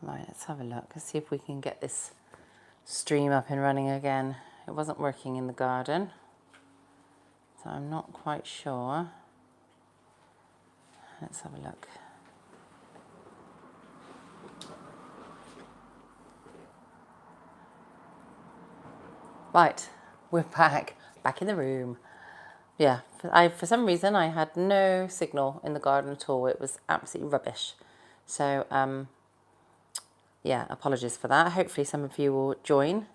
Right, let's have a look. Let's see if we can get this stream up and running again. It wasn't working in the garden, so I'm not quite sure. Let's have a look. Right, we're back in the room. Yeah, for some reason I had no signal in the garden at all. It was absolutely rubbish. So, yeah, apologies for that. Hopefully some of you will join.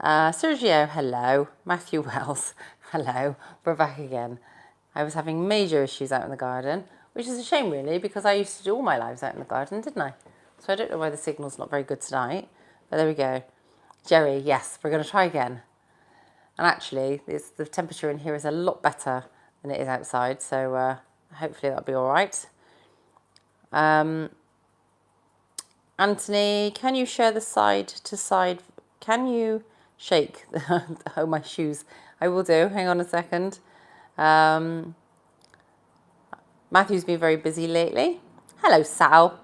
Sergio, hello. Matthew Wells, hello. We're back again. I was having major issues out in the garden, which is a shame really, because I used to do all my lives out in the garden, didn't I? So I don't know why the signal's not very good tonight, but there we go. Jerry, yes, we're going to try again. And actually, the temperature in here is a lot better than it is outside, so hopefully that'll be all right. Anthony, can you share the side to side? Can you shake? Oh, my shoes. I will do. Hang on a second. Matthew's been very busy lately. Hello, Sal.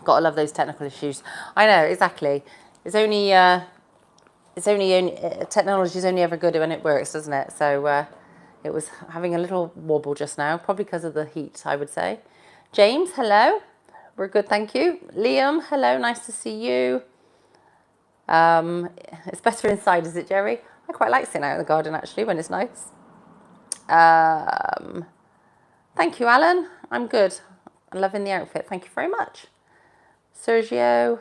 Gotta love those technical issues. I know, exactly. It's only technology is only ever good when it works, doesn't it? So it was having a little wobble just now, probably because of the heat, I would say. James, hello. We're good, thank you. Liam, hello. Nice to see you. It's better inside, is it, Jerry? I quite like sitting out in the garden actually when it's nice. Thank you, Alan. I'm good. I'm loving the outfit. Thank you very much. Sergio,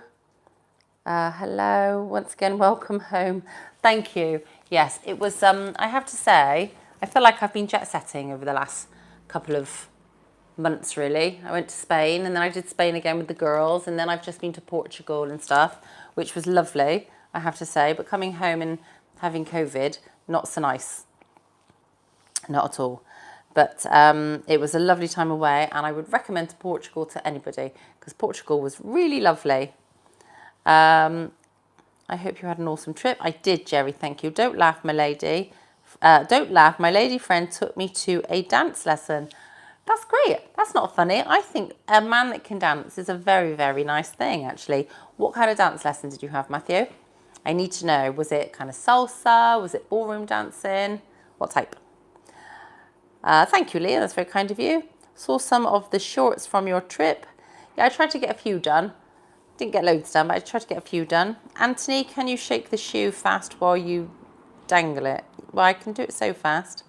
hello. Once again, welcome home. Thank you. Yes, it was, I have to say, I feel like I've been jet setting over the last couple of months, really. I went to Spain and then I did Spain again with the girls, and then I've just been to Portugal and stuff, which was lovely, I have to say. But coming home and having COVID, not so nice. Not at all. But it was a lovely time away, and I would recommend Portugal to anybody because Portugal was really lovely. I hope you had an awesome trip. I did, Jerry, thank you. Don't laugh, my lady. Don't laugh. My lady friend took me to a dance lesson. That's great. That's not funny. I think a man that can dance is a very, very nice thing, actually. What kind of dance lesson did you have, Matthew? I need to know. Was it kind of salsa? Was it ballroom dancing? What type? Thank you, Leah. That's very kind of you. Saw some of the shorts from your trip. Yeah, I tried to get a few done. Didn't get loads done, but I tried to get a few done. Anthony, can you shake the shoe fast while you dangle it? Well, I can do it so fast.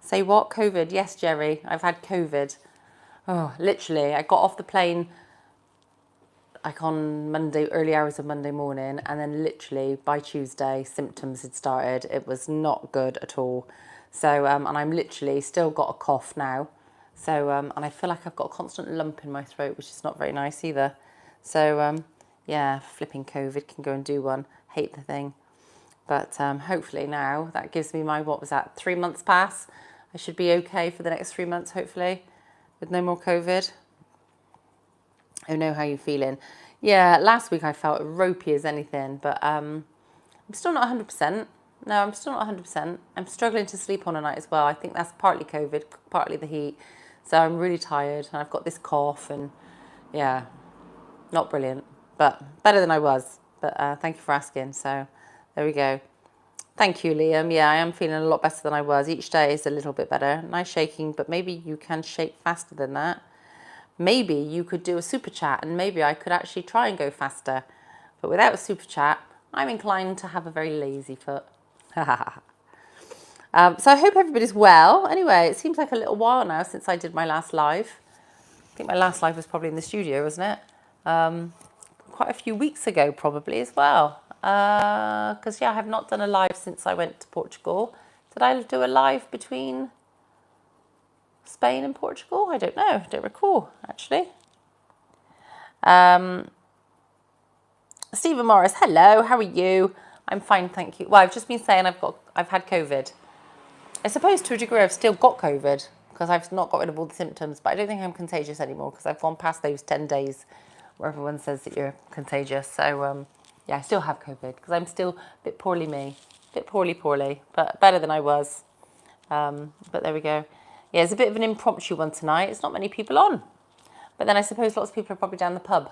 Say what? COVID? Yes, Jerry. I've had COVID. Oh, literally. I got off the plane like on Monday, early hours of Monday morning, and then literally by Tuesday, symptoms had started. It was not good at all. So, and I'm literally still got a cough now. So, and I feel like I've got a constant lump in my throat, which is not very nice either. So, yeah, flipping COVID can go and do one. Hate the thing. But hopefully now that gives me my, what was that, 3 months pass? I should be okay for the next 3 months, hopefully, with no more COVID. I know how you're feeling. Yeah, last week I felt ropey as anything, but I'm still not 100%. No, I'm still not 100%. I'm struggling to sleep on a night as well. I think that's partly COVID, partly the heat. So I'm really tired and I've got this cough and yeah, not brilliant, but better than I was. But thank you for asking. So there we go. Thank you, Liam. Yeah, I am feeling a lot better than I was. Each day is a little bit better. Nice shaking, but maybe you can shake faster than that. Maybe you could do a super chat and maybe I could actually try and go faster. But without a super chat, I'm inclined to have a very lazy foot. So I hope everybody's well. Anyway, it seems like a little while now since I did my last live. I think my last live was probably in the studio, wasn't it? Quite a few weeks ago probably as well. Because, yeah, I have not done a live since I went to Portugal. Did I do a live between Spain and Portugal? I don't know. I don't recall, actually. Stephen Morris, hello. How are you? I'm fine, thank you. Well, I've just been saying I've had COVID. I suppose to a degree I've still got COVID because I've not got rid of all the symptoms, but I don't think I'm contagious anymore because I've gone past those 10 days where everyone says that you're contagious. So, yeah, I still have COVID because I'm still a bit poorly me, a bit poorly, but better than I was. But there we go. Yeah, it's a bit of an impromptu one tonight. It's not many people on. But then I suppose lots of people are probably down the pub.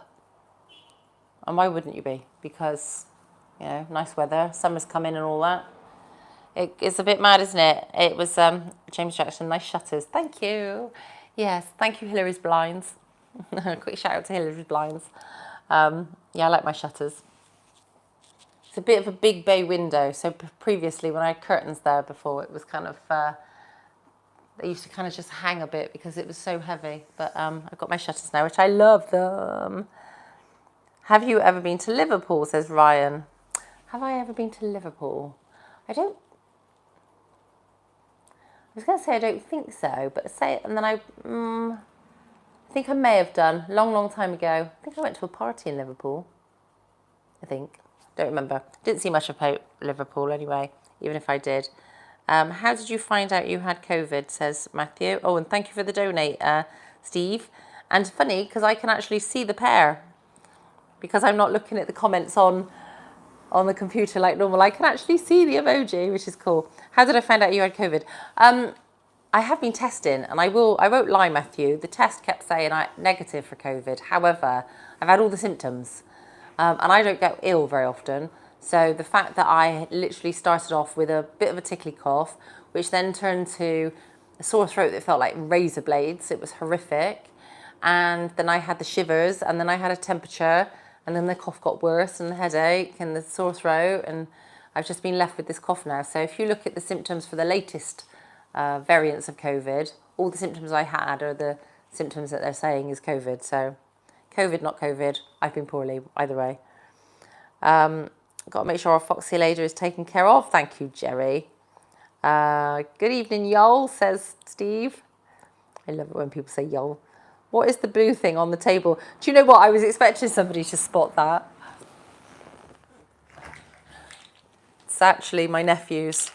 And why wouldn't you be? Because, you know, nice weather, summer's coming and all that. It's a bit mad, isn't it? It was James Jackson, nice shutters. Thank you. Yes, thank you, Hillary's blinds. Quick shout out to Hillary's blinds. Yeah, I like my shutters. It's a bit of a big bay window. So previously, when I had curtains there before, it was kind of, they used to kind of just hang a bit because it was so heavy. But I've got my shutters now, which I love them. Have you ever been to Liverpool, says Ryan. Have I ever been to Liverpool? I was going to say I don't think so, but say it, and then I think I may have done, long time ago. I think I went to a party in Liverpool, I think. Don't remember. Didn't see much of Liverpool anyway, even if I did. How did you find out you had COVID, says Matthew. Oh, and thank you for the donate, Steve. And funny, because I can actually see the pair, because I'm not looking at the comments on the computer like normal. I can actually see the emoji, which is cool. How did I find out you had COVID? I have been testing, and I won't lie, Matthew. The test kept saying I'm negative for COVID. However, I've had all the symptoms, and I don't get ill very often. So the fact that I literally started off with a bit of a tickly cough, which then turned to a sore throat that felt like razor blades. It was horrific. And then I had the shivers, and then I had a temperature, and then the cough got worse, and the headache, and the sore throat, and I've just been left with this cough now. So if you look at the symptoms for the latest variants of COVID, all the symptoms I had are the symptoms that they're saying is COVID. So COVID, not COVID, I've been poorly either way. Got to make sure our foxy lady is taken care of. Thank you, Jerry. Good evening, y'all, says Steve. I love it when people say y'all. What is the blue thing on the table? Do you know what? I was expecting somebody to spot that. It's actually my nephew's.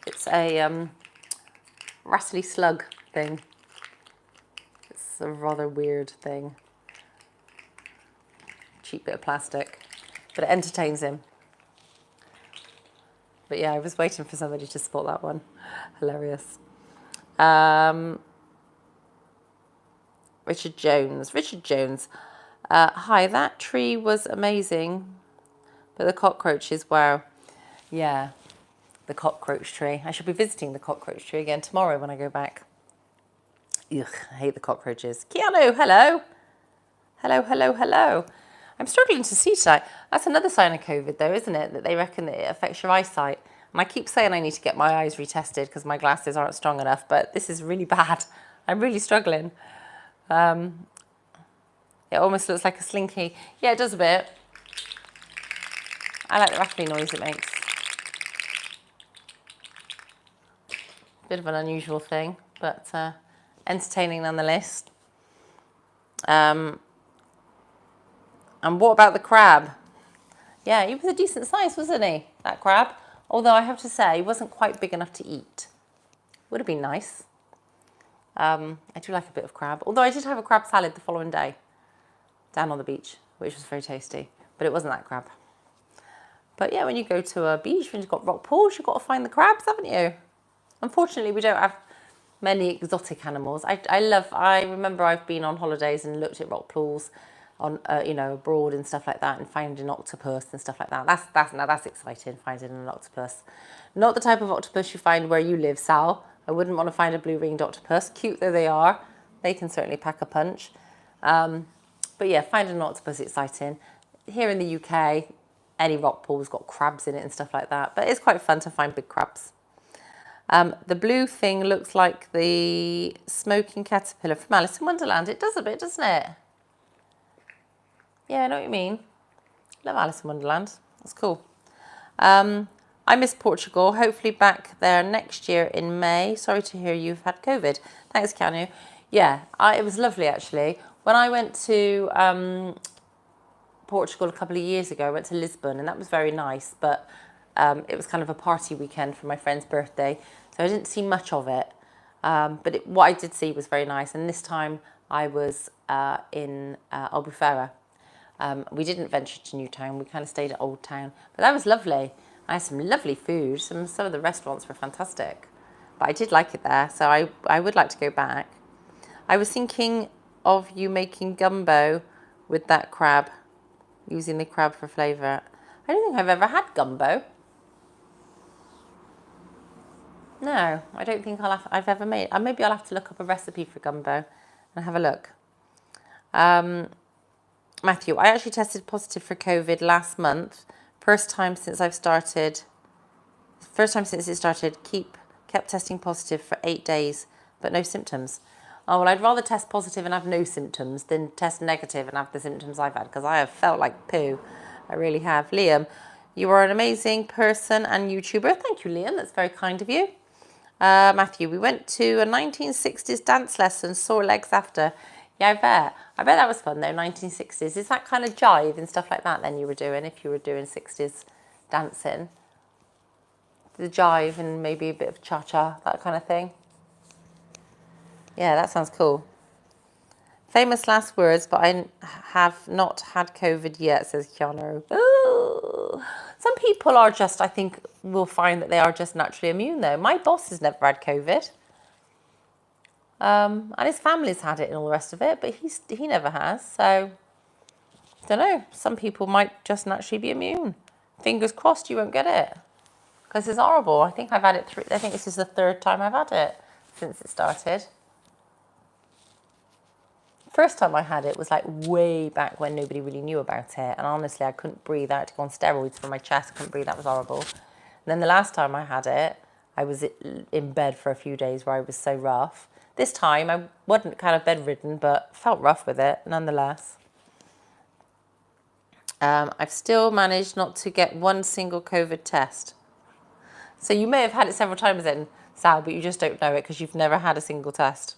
It's a rattly slug thing. It's a rather weird thing. Cheap bit of plastic. But it entertains him. But yeah, I was waiting for somebody to spot that one. Hilarious. Richard Jones. Hi, that tree was amazing. But the cockroaches, wow. Yeah, the cockroach tree. I should be visiting the cockroach tree again tomorrow when I go back. Ugh, I hate the cockroaches. Keanu, hello. Hello. I'm struggling to see tonight. That's another sign of COVID though, isn't it? That they reckon that it affects your eyesight. And I keep saying I need to get my eyes retested because my glasses aren't strong enough, but this is really bad. I'm really struggling. It almost looks like a slinky. Yeah, it does a bit. I like the rattling noise it makes. Bit of an unusual thing, but entertaining nonetheless. And what about the crab? Yeah, he was a decent size, wasn't he, that crab? Although I have to say, he wasn't quite big enough to eat. Would have been nice. I do like a bit of crab. Although I did have a crab salad the following day down on the beach, which was very tasty. But it wasn't that crab. But yeah, when you go to a beach, when you've got rock pools, you've got to find the crabs, haven't you? Unfortunately, we don't have many exotic animals. I remember I've been on holidays and looked at rock pools on, abroad and stuff like that, and finding an octopus and stuff like that. That's exciting, finding an octopus. Not the type of octopus you find where you live, Sal. I wouldn't want to find a blue-ringed octopus. Cute though they are, they can certainly pack a punch. But yeah, finding an octopus exciting. Here in the UK, any rock pool's got crabs in it and stuff like that. But it's quite fun to find big crabs. The blue thing looks like the smoking caterpillar from Alice in Wonderland. It does a bit, doesn't it? Yeah, I know what you mean. Love Alice in Wonderland. That's cool. I miss Portugal. Hopefully back there next year in May. Sorry to hear you've had COVID. Thanks, Keanu. Yeah, it was lovely actually. When I went to Portugal a couple of years ago, I went to Lisbon, and that was very nice. But it was kind of a party weekend for my friend's birthday, so I didn't see much of it. But what I did see was very nice. And this time I was in Albufera. We didn't venture to Newtown. We kind of stayed at Old Town. But that was lovely. I had some lovely food. Some of the restaurants were fantastic. But I did like it there. So I would like to go back. I was thinking of you making gumbo with that crab, using the crab for flavour. I don't think I've ever had gumbo. No, I don't think I've ever made. Maybe I'll have to look up a recipe for gumbo and have a look. Matthew, I actually tested positive for COVID last month. First time since it started. Kept testing positive for 8 days, but no symptoms. Oh, well, I'd rather test positive and have no symptoms than test negative and have the symptoms I've had, because I have felt like poo. I really have. Liam, you are an amazing person and YouTuber. Thank you, Liam. That's very kind of you. Matthew, we went to a 1960s dance lesson, sore legs after. Yeah, I bet. I bet that was fun, though, 1960s. Is that kind of jive and stuff like that then you were doing, if you were doing 60s dancing? The jive and maybe a bit of cha-cha, that kind of thing. Yeah, that sounds cool. Famous last words, but I have not had COVID yet, says Keanu. Ooh. Some people are just, I think, will find that they are just naturally immune, though. My boss has never had COVID. And his family's had it and all the rest of it, but he never has. So, I don't know. Some people might just naturally be immune. Fingers crossed you won't get it. Because it's horrible. I think I've had it I think this is the 3rd time I've had it since it started. First time I had it was like way back when nobody really knew about it. And honestly, I couldn't breathe. I had to go on steroids for my chest. I couldn't breathe. That was horrible. And then the last time I had it, I was in bed for a few days where I was so rough. This time I wasn't kind of bedridden, but felt rough with it nonetheless. I've still managed not to get one single COVID test. So you may have had it several times then, Sal, but you just don't know it because you've never had a single test.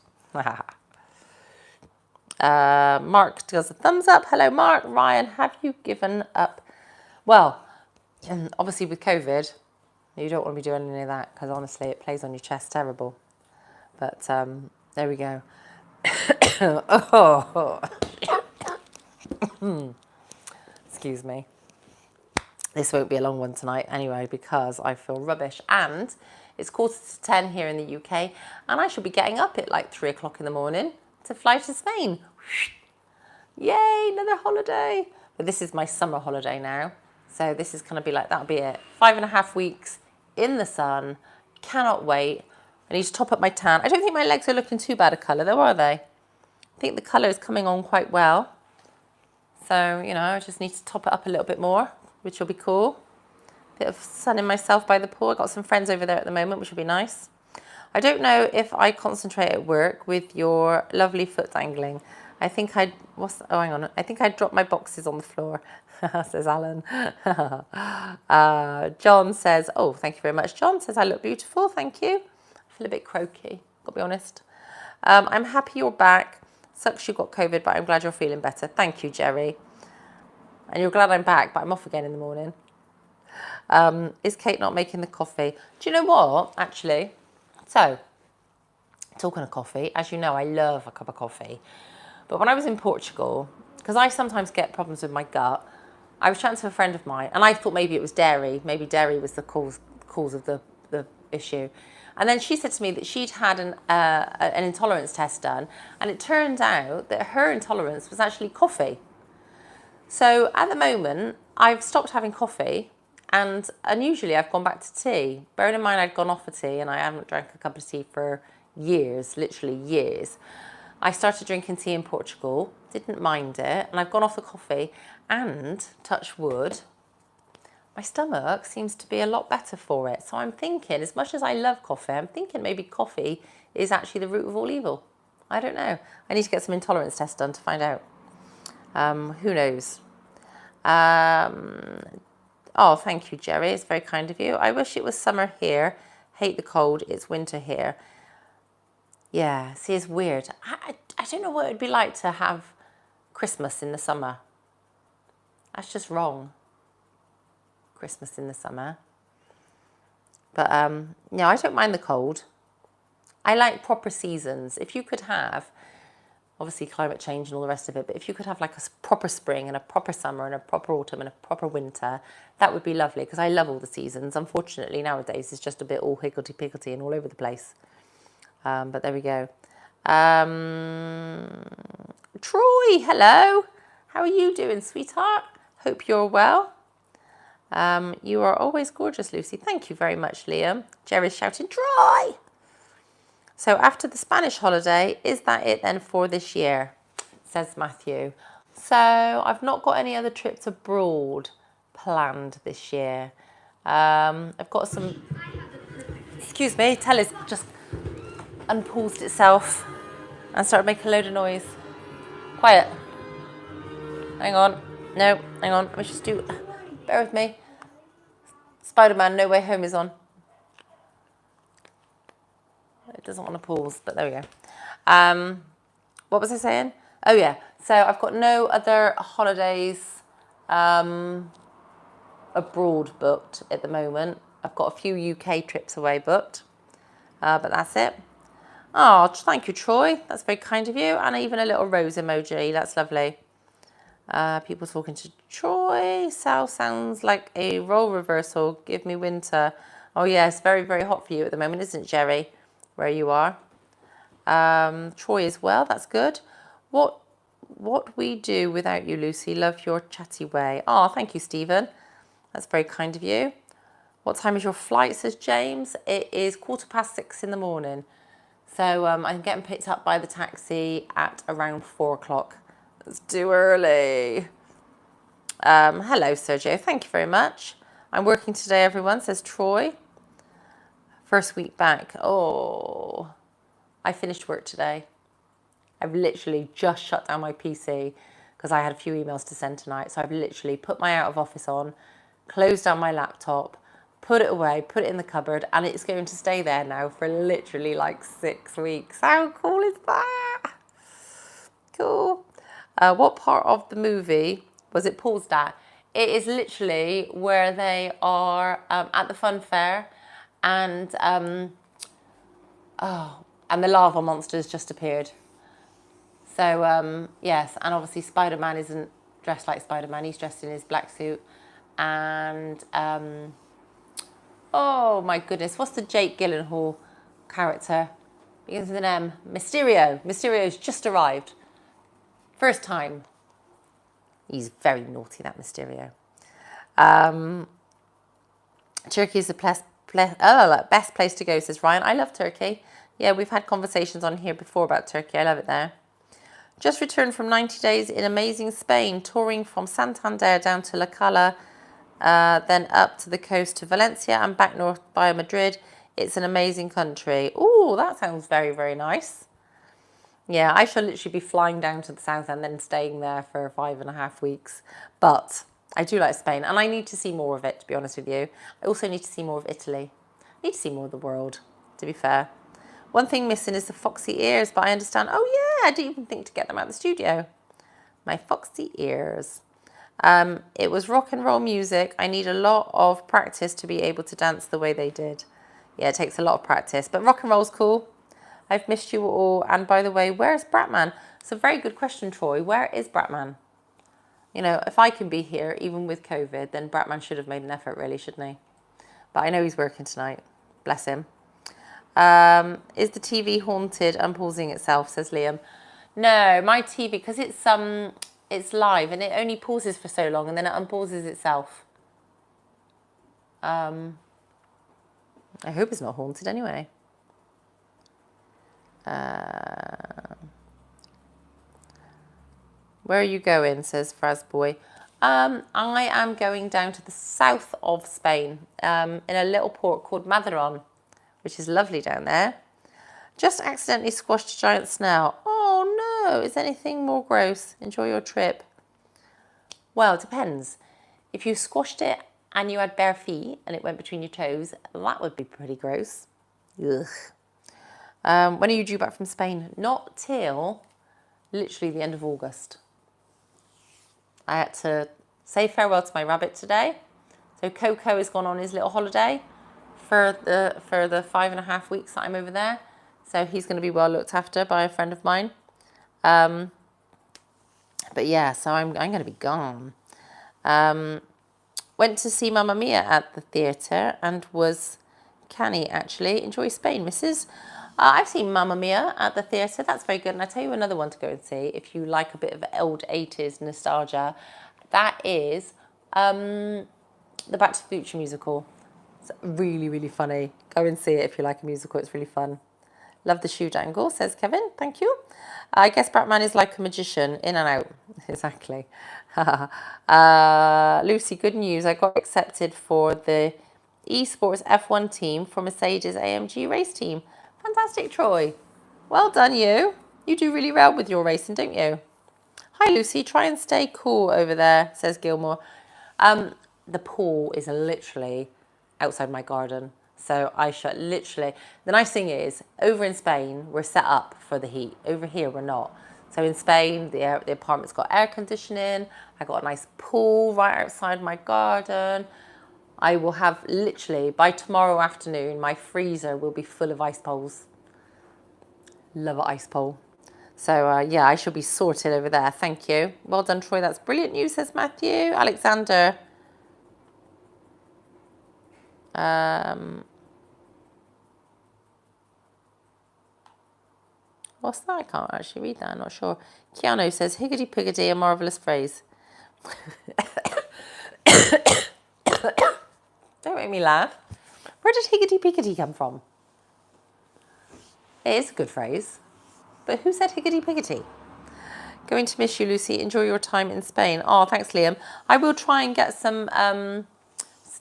Mark does a thumbs up. Hello, Mark. Ryan, have you given up? Well, obviously with COVID, you don't want to be doing any of that because honestly, it plays on your chest terrible. But there we go. Oh. Excuse me. This won't be a long one tonight anyway because I feel rubbish. And it's 9:45 here in the UK and I should be getting up at like 3 o'clock in the morning to fly to Spain. Yay, another holiday. But this is my summer holiday now. So this is going to be like, that'll be it. 5.5 weeks in the sun. Cannot wait. I need to top up my tan. I don't think my legs are looking too bad a colour though, are they? I think the colour is coming on quite well. So, you know, I just need to top it up a little bit more, which will be cool. Bit of sunning myself by the pool. I've got some friends over there at the moment, which will be nice. I don't know if I concentrate at work with your lovely foot dangling. I think hang on. I think I dropped my boxes on the floor, says Alan. John says, oh, thank you very much. John says, I look beautiful. Thank you. I feel a bit croaky, got to be honest. I'm happy you're back. Sucks you got COVID, but I'm glad you're feeling better. Thank you, Jerry. And you're glad I'm back, but I'm off again in the morning. Is Kate not making the coffee? Do you know what, actually? So, talking of coffee, as you know, I love a cup of coffee. But when I was in Portugal, because I sometimes get problems with my gut, I was chatting to a friend of mine, and I thought maybe it was dairy. Maybe dairy was the cause of the issue. And then she said to me that she'd had an intolerance test done, and it turned out that her intolerance was actually coffee. So at the moment, I've stopped having coffee, and unusually I've gone back to tea. Bearing in mind I'd gone off of tea, and I haven't drank a cup of tea for years, literally years. I started drinking tea in Portugal, didn't mind it, and I've gone off the coffee, and, touch wood, my stomach seems to be a lot better for it. So I'm thinking, as much as I love coffee, I'm thinking maybe coffee is actually the root of all evil. I don't know. I need to get some intolerance tests done to find out. Who knows? Oh, thank you, Jerry. It's very kind of you. I wish it was summer here. Hate the cold. It's winter here. Yeah, see, it's weird. I don't know what it would be like to have Christmas in the summer. That's just wrong. Christmas in the summer. But, no, I don't mind the cold. I like proper seasons. If you could have, obviously climate change and all the rest of it, but if you could have like a proper spring and a proper summer and a proper autumn and a proper winter, that would be lovely, because I love all the seasons. Unfortunately, nowadays it's just a bit all higgledy-piggledy and all over the place. But there we go. Troy, hello. How are you doing, sweetheart? Hope you're well. You are always gorgeous, Lucy. Thank you very much, Liam. Jerry's shouting, Troy! So after the Spanish holiday, is that it then for this year? Says Matthew. So I've not got any other trips abroad planned this year. I've got some... Excuse me, telly's just unpaused itself and started making a load of noise. Quiet. Hang on. No, hang on. Let me just do... Bear with me. Spider-Man No Way Home is on. It doesn't want to pause, but there we go. What was I saying? Oh yeah, so I've got no other holidays abroad booked at the moment. I've got a few UK trips away booked, but that's it. Oh, thank you, Troy. That's very kind of you. And even a little rose emoji. That's lovely. People talking to Troy. Sal sounds like a role reversal. Give me winter. Oh yes, very, very hot for you at the moment, isn't it, Jerry? Where you are. Troy as well, that's good. What we do without you, Lucy. Love your chatty way. Oh, thank you, Stephen. That's very kind of you. What time is your flight, says James? It is 6:15 in the morning. So I'm getting picked up by the taxi at around 4 o'clock. It's too early. Hello, Sergio. Thank you very much. I'm working today, everyone, says Troy. First week back. Oh, I finished work today. I've literally just shut down my PC because I had a few emails to send tonight. So I've literally put my out of office on, closed down my laptop, put it away, put it in the cupboard, and it's going to stay there now for literally like 6 weeks. How cool is that? Cool. What part of the movie was it paused at? It is literally where they are at the fun fair, and and the lava monsters just appeared. So yes, and obviously Spider-Man isn't dressed like Spider-Man. He's dressed in his black suit, and oh my goodness, what's the Jake Gyllenhaal character? Begins with an M. Mysterio. Mysterio's just arrived. First time. He's very naughty, that Mysterio. Turkey is the best place to go, says Ryan. I love Turkey. Yeah, we've had conversations on here before about Turkey. I love it there. Just returned from 90 days in amazing Spain, touring from Santander down to La Cala, then up to the coast to Valencia and back north via Madrid. It's an amazing country. Ooh, that sounds very, very nice. Yeah, I shall literally be flying down to the south and then staying there for 5.5 weeks. But I do like Spain, and I need to see more of it, to be honest with you. I also need to see more of Italy. I need to see more of the world, to be fair. One thing missing is the foxy ears, but I understand. Oh yeah, I didn't even think to get them out of the studio. My foxy ears. It was rock and roll music. I need a lot of practice to be able to dance the way they did. Yeah, it takes a lot of practice, but rock and roll's cool. I've missed you all. And by the way, where's Bratman? It's a very good question, Troy. Where is Bratman? You know, if I can be here, even with COVID, then Bratman should have made an effort, really, shouldn't he? But I know he's working tonight. Bless him. Is the TV haunted and pausing itself, says Liam. No, my TV, because it's live and it only pauses for so long and then it unpauses itself. I hope it's not haunted anyway. Where are you going, says Frazboy. I am going down to the south of Spain, in a little port called Maderon, which is lovely down there. Just accidentally squashed a giant snail. Oh no, is anything more gross? Enjoy your trip. Well, it depends. If you squashed it and you had bare feet and it went between your toes, that would be pretty gross. Ugh. When are you due back from Spain? Not till literally the end of August. I had to say farewell to my rabbit today. So Coco has gone on his little holiday for the 5.5 weeks that I'm over there. So he's going to be well looked after by a friend of mine. But yeah, so I'm going to be gone. Went to see Mamma Mia at the theatre and was canny, actually. Enjoy Spain, Mrs. I've seen Mamma Mia at the theatre. That's very good. And I tell you another one to go and see if you like a bit of old 80s nostalgia. That is the Back to the Future musical. It's really, really funny. Go and see it if you like a musical. It's really fun. Love the shoe dangle, says Kevin. Thank you. I guess Batman is like a magician, in and out. Exactly. Lucy, good news. I got accepted for the esports F1 team for Mercedes AMG race team. Fantastic, Troy. Well done, you. You do really well with your racing, don't you? Hi, Lucy. Try and stay cool over there, says Gilmore. The pool is literally outside my garden. So I shut literally. The nice thing is, over in Spain, we're set up for the heat. Over here, we're not. So in Spain, the apartment's got air conditioning. I got a nice pool right outside my garden. I will have literally, by tomorrow afternoon, my freezer will be full of ice poles. Love an ice pole. So yeah, I shall be sorted over there. Thank you. Well done, Troy. That's brilliant news, says Matthew. Alexander. What's that? I can't actually read that. I'm not sure. Keanu says, higgity-piggity, a marvellous phrase. Don't make me laugh. Where did higgity-piggity come from? It is a good phrase. But who said higgity-piggity? Going to miss you, Lucy. Enjoy your time in Spain. Oh, thanks, Liam. I will try and get some,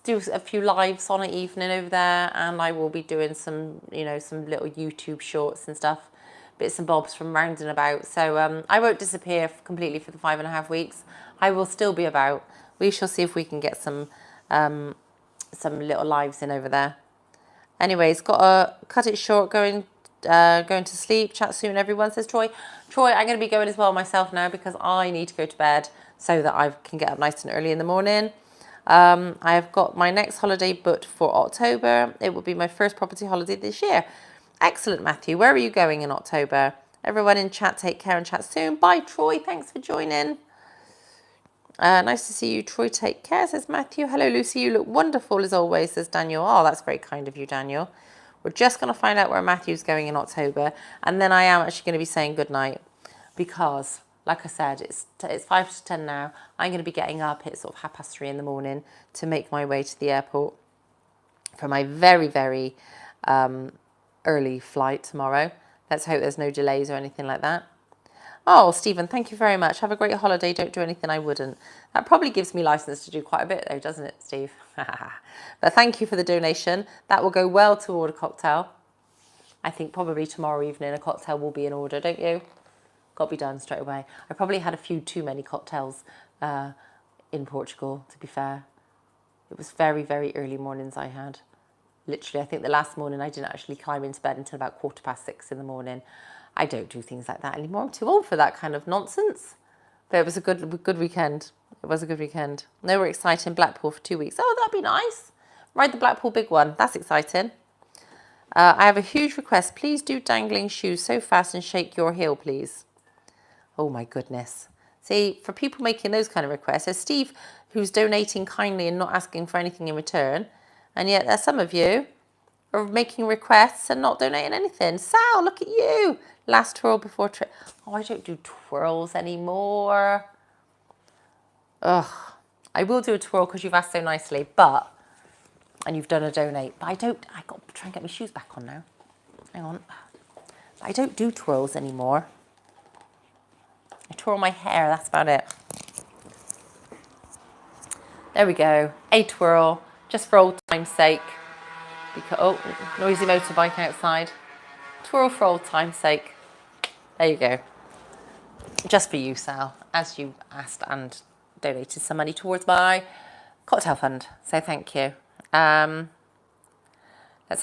do a few lives on an evening over there, and I will be doing some, some little YouTube shorts and stuff, bits and bobs from round and about. So I won't disappear completely for the 5.5 weeks. I will still be about. We shall see if we can get some little lives in over there. Anyways, got to cut it short, going to sleep. Chat soon, everyone, says Troy. Troy, I'm going to be going as well myself now because I need to go to bed so that I can get up nice and early in the morning. I have got my next holiday booked for October. It will be my first property holiday this year. Excellent, Matthew. Where are you going in October? Everyone in chat, take care and chat soon. Bye, Troy. Thanks for joining. Nice to see you, Troy. Take care, says Matthew. Hello, Lucy. You look wonderful as always, says Daniel. Oh, that's very kind of you, Daniel. We're just going to find out where Matthew's going in October. And then I am actually going to be saying goodnight because, like I said, it's 5 to 10 now. I'm going to be getting up at sort of 3:30 in the morning to make my way to the airport for my very, very early flight tomorrow. Let's hope there's no delays or anything like that. Oh, Stephen, thank you very much. Have a great holiday. Don't do anything I wouldn't. That probably gives me license to do quite a bit though, doesn't it, Steve? But thank you for the donation. That will go well toward a cocktail. I think probably tomorrow evening a cocktail will be in order, don't you? Got to be done straight away. I probably had a few too many cocktails in Portugal, to be fair. It was very, very early mornings I had. Literally, I think the last morning I didn't actually climb into bed until about 6:15 in the morning. I don't do things like that anymore. I'm too old for that kind of nonsense. But it was a good weekend. It was a good weekend. They were exciting. Blackpool for 2 weeks. Oh, that'd be nice. Ride the Blackpool big one. That's exciting. I have a huge request. Please do dangling shoes so fast and shake your heel, please. Oh, my goodness. See, for people making those kind of requests, there's Steve, who's donating kindly and not asking for anything in return. And yet there's some of you are making requests and not donating anything. Sal, look at you. Last twirl before trip. Oh, I don't do twirls anymore. Ugh. I will do a twirl because you've asked so nicely, and you've done a donate. But I got to try and get my shoes back on now. Hang on. I don't do twirls anymore. I twirl my hair, that's about it. There we go. A twirl, just for old time's sake. Because, oh, noisy motorbike outside. Twirl for old time's sake. There you go. Just for you, Sal, as you asked and donated some money towards my cocktail fund. So thank you. Let's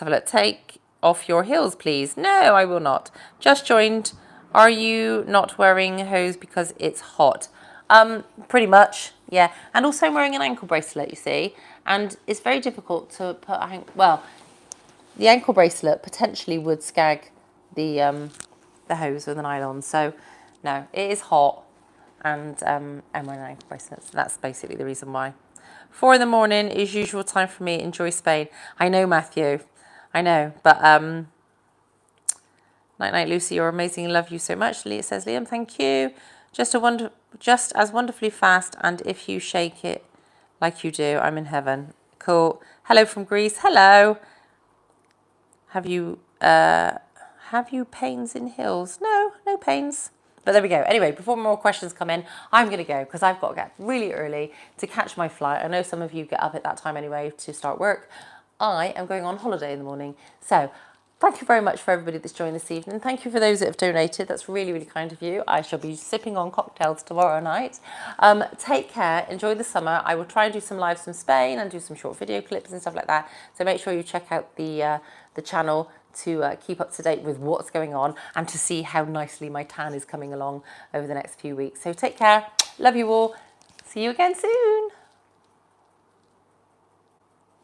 have a look. Take off your heels, please. No, I will not. Just joined. Are you not wearing hose because it's hot? Pretty much, yeah. And also I'm wearing an ankle bracelet, you see. And it's very difficult to put, well, the ankle bracelet potentially would skag the hose with an nylon. So no, it is hot, and wearing ankle bracelets. That's basically the reason why. 4 in the morning is usual time for me. Enjoy Spain. I know, Matthew. I know, but night night, Lucy. You're amazing. Love you so much. It says Liam. Thank you. Just as wonderfully fast. And if you shake it like you do, I'm in heaven. Cool. Hello from Greece. Hello. Have you pains in heels? No, no pains. But there we go. Anyway, before more questions come in, I'm going to go because I've got to get really early to catch my flight. I know some of you get up at that time anyway to start work. I am going on holiday in the morning. So thank you very much for everybody that's joined this evening. Thank you for those that have donated. That's really, really kind of you. I shall be sipping on cocktails tomorrow night. Take care. Enjoy the summer. I will try and do some lives from Spain and do some short video clips and stuff like that. So make sure you check out the channel to keep up to date with what's going on and to see how nicely my tan is coming along over the next few weeks. So take care. Love you all. See you again soon.